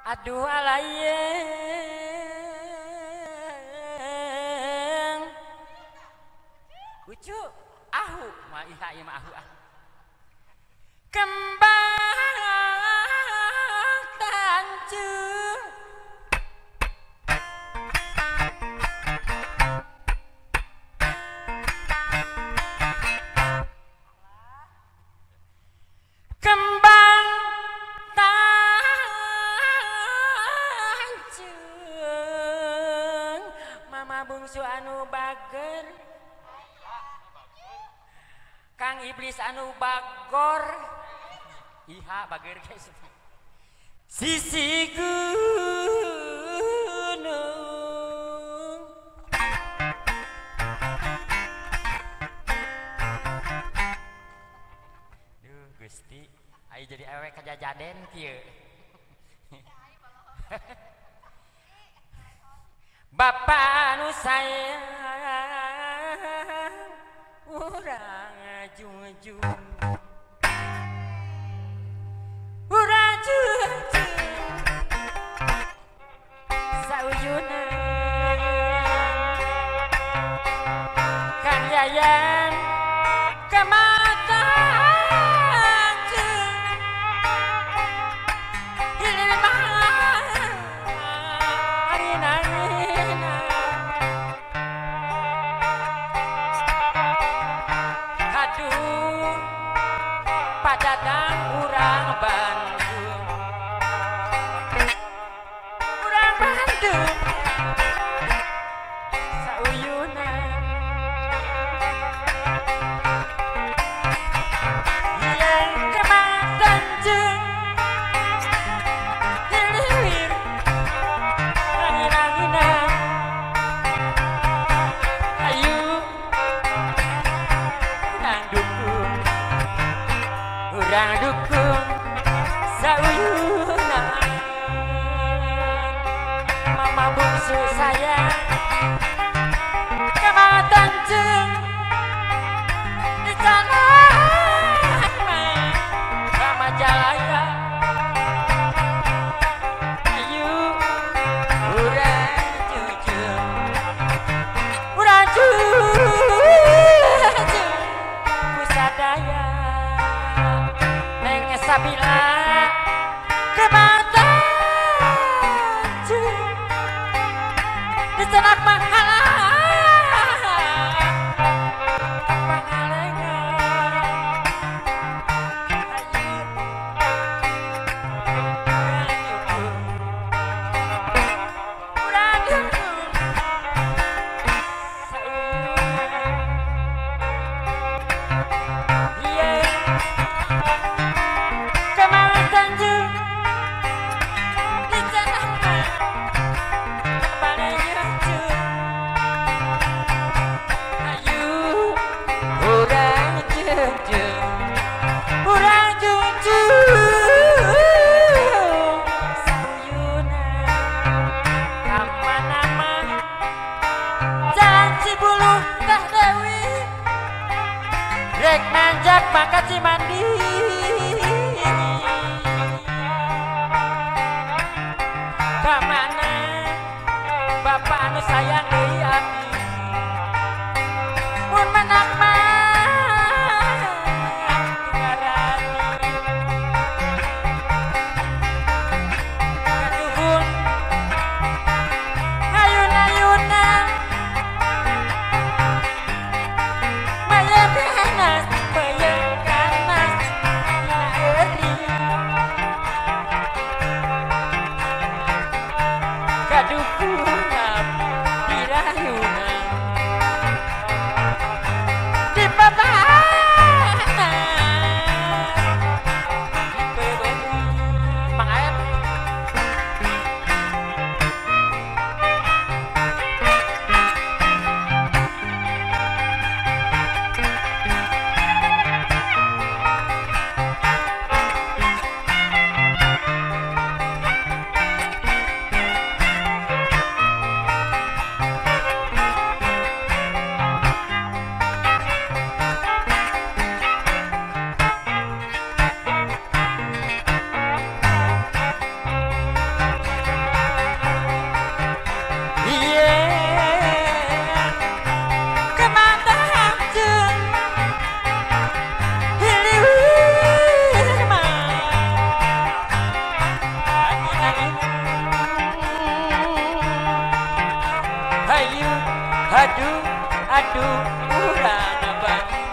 Aduh alayeng Ucu ahu mah iha ieu mah ahu ah. Kembang tanjung kembang tanjung mama bungsu anu bager Kang Iblis anu bagor iha bager guys sisi gunung duh Gusti ayo jadi ewek kajajaden kieu Bapak anu sayang urang ajung-ajung urang ajung-ajung sauyuna Kang Yayan kematang hilih padadang urang Bandung urang Bandung sauyuna yang kematang jeung hiliwir angin-angina ayu urang dukung urang dukung sauyuna mama bungsu sayang kematang jeung di sana Majalaya ayu urang jujur urang jujur kusadaya neng sabila kematang jeung di cenak mahala Aduh, urang abang